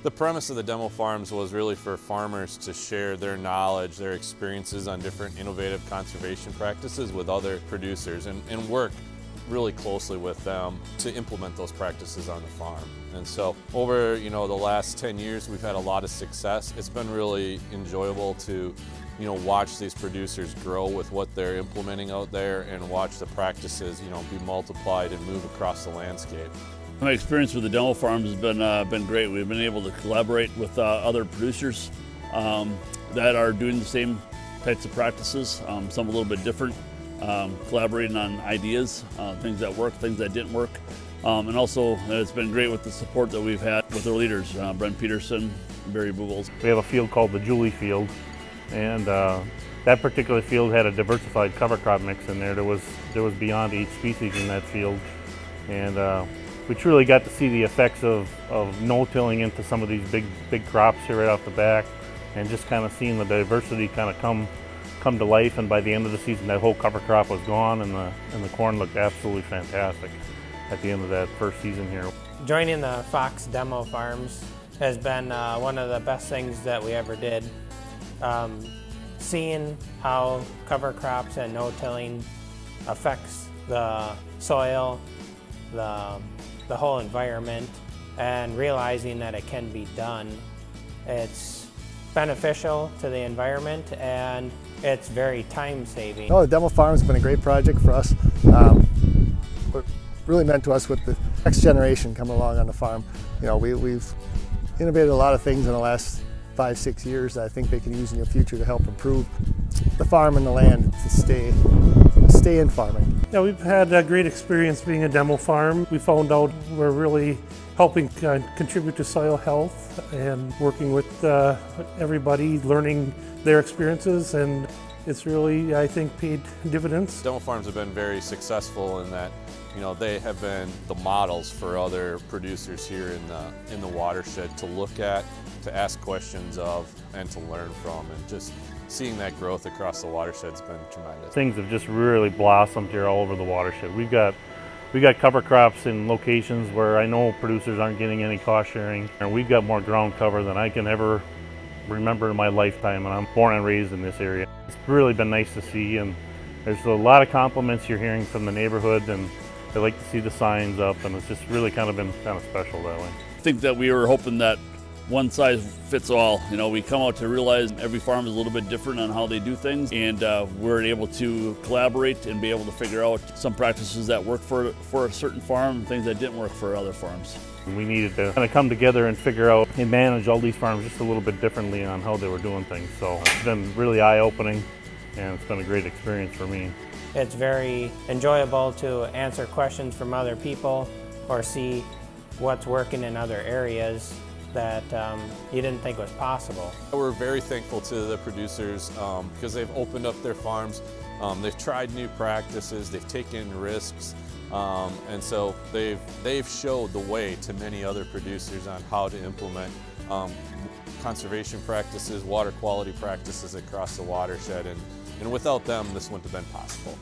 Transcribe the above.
The premise of the demo farms was really for farmers to share their knowledge, their experiences on different innovative conservation practices with other producers and work really closely with them to implement those practices on the farm. And so over the last 10 years we've had a lot of success. It's been really enjoyable to watch these producers grow with what they're implementing out there and watch the practices be multiplied and move across the landscape. My experience with the demo farms has been great. We've been able to collaborate with other producers that are doing the same types of practices, some a little bit different, collaborating on ideas, things that work, things that didn't work. And also it's been great with the support that we've had with our leaders, Brent Peterson and Barry Bugles. We have a field called the Julie field, and that particular field had a diversified cover crop mix in there. There was beyond 8 species in that field, and we truly got to see the effects of no-tilling into some of these big crops here right off the back, and just kind of seeing the diversity kind of come to life. And by the end of the season, that whole cover crop was gone, and the corn looked absolutely fantastic at the end of that first season here. Joining the Fox Demo Farms has been one of the best things that we ever did. Seeing how cover crops and no-tilling affects the soil, the whole environment, and realizing that it can be done. It's beneficial to the environment, and it's very time-saving. The demo farm has been a great project for us. What really meant to us with the next generation coming along on the farm. We've innovated a lot of things in the last 5-6 years that I think they can use in the future to help improve the farm and the land to stay in farming. Yeah, we've had a great experience being a demo farm. We found out we're really helping contribute to soil health and working with everybody, learning their experiences, and it's really, I think, paid dividends. Demo farms have been very successful in that they have been the models for other producers here in the watershed to look at, to ask questions of, and to learn from, and just seeing that growth across the watershed's been tremendous. Things have just really blossomed here all over the watershed. We've got cover crops in locations where I know producers aren't getting any cost sharing, and we've got more ground cover than I can ever remember in my lifetime, and I'm born and raised in this area. It's really been nice to see, and there's a lot of compliments you're hearing from the neighborhood, and they like to see the signs up, and it's just really been kind of special that way. I think that we were hoping that one size fits all. We come out to realize every farm is a little bit different on how they do things, and we're able to collaborate and be able to figure out some practices that work for a certain farm and things that didn't work for other farms. We needed to kind of come together and figure out and manage all these farms just a little bit differently on how they were doing things. So it's been really eye-opening, and it's been a great experience for me. It's very enjoyable to answer questions from other people or see what's working in other areas that you didn't think was possible. We're very thankful to the producers because they've opened up their farms, they've tried new practices, they've taken risks, and so they've showed the way to many other producers on how to implement conservation practices, water quality practices across the watershed, and without them this wouldn't have been possible.